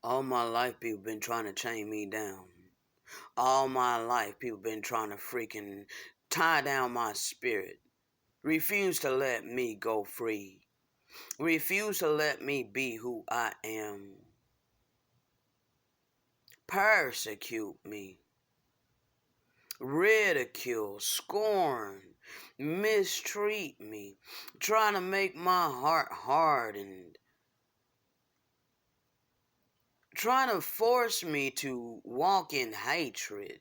All my life, people been trying to chain me down. All my life, people been trying to freaking tie down my spirit. Refuse to let me go free. Refuse to let me be who I am. Persecute me. Ridicule, scorn, mistreat me. Trying to make my heart hardened. Trying to force me to walk in hatred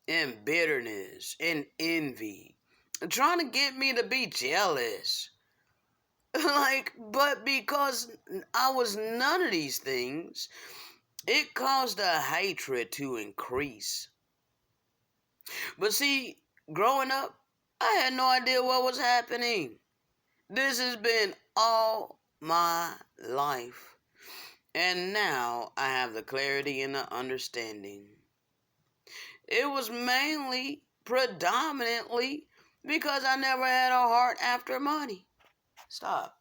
and bitterness and envy, trying to get me to be jealous. But because I was none of these things, it caused the hatred to increase. But see, growing up, I had no idea what was happening. This has been all my life. And now I have the clarity and the understanding. It was predominantly, because I never had a heart after money. Stop.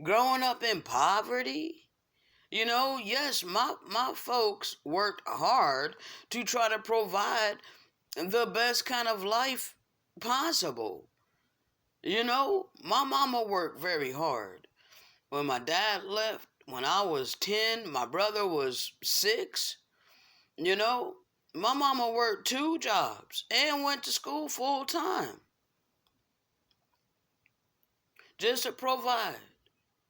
Growing up in poverty, yes, my folks worked hard to try to provide the best kind of life possible. My mama worked very hard. When my dad left, when I was 10, my brother was 6. My mama worked 2 jobs and went to school full time just to provide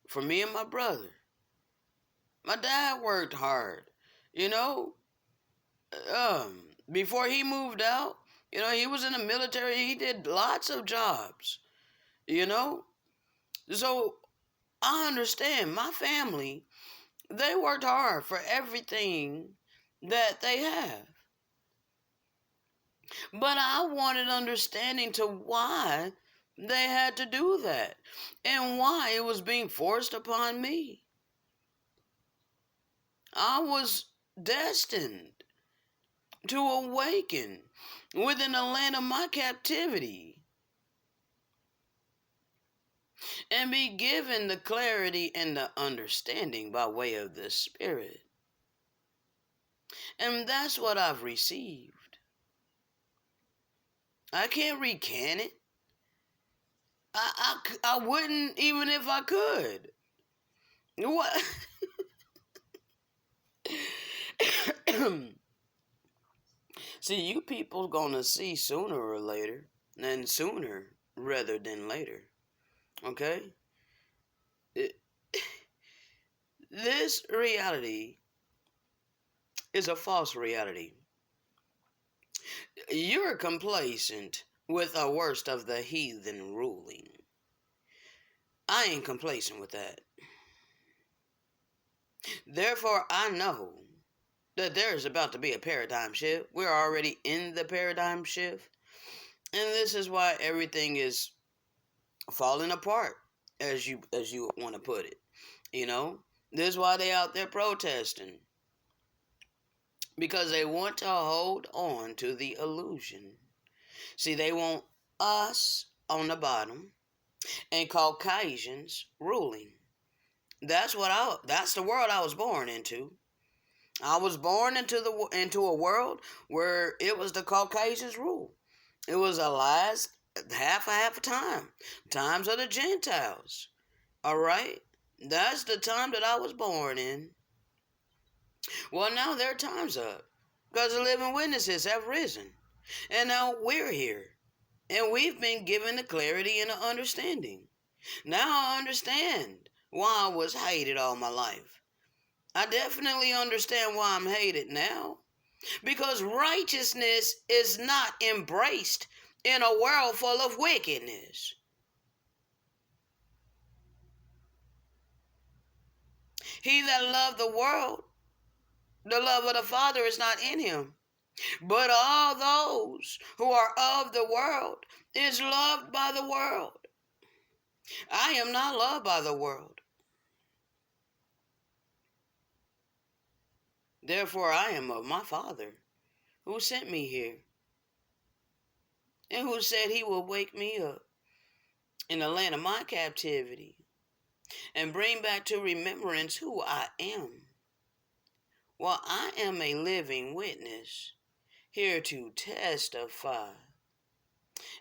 for me and my brother. My dad worked hard, you know. Before he moved out, he was in the military. He did lots of jobs, you know. So I understand my family, they worked hard for everything that they have. But I wanted understanding to why they had to do that and why it was being forced upon me. I was destined to awaken within the land of my captivity and be given the clarity and the understanding by way of the Spirit. And that's what I've received. I can't recant it. I wouldn't even if I could. What? See, you people gonna see sooner or later, and sooner rather than later. Okay? This reality is a false reality. You're complacent with the worst of the heathen ruling. I ain't complacent with that. Therefore, I know that there is about to be a paradigm shift. We're already in the paradigm shift. And this is why everything is falling apart, as you want to put it. This is why they out there protesting. Because they want to hold on to the illusion. See, they want us on the bottom and Caucasians ruling. That's the world I was born into. I was born into a world where it was the Caucasians rule. It was a last half a time. Times of the Gentiles. All right? That's the time that I was born in. Well, now their time's up. Because the living witnesses have risen. And now we're here. And we've been given the clarity and the understanding. Now I understand why I was hated all my life. I definitely understand why I'm hated now. Because righteousness is not embraced in a world full of wickedness. He that loved the world, the love of the Father is not in him. But all those who are of the world is loved by the world. I am not loved by the world. Therefore, I am of my Father, who sent me here, and who said he will wake me up in the land of my captivity and bring back to remembrance who I am. Well, I am a living witness, here to testify.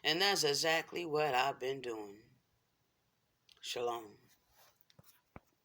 And that's exactly what I've been doing. Shalom.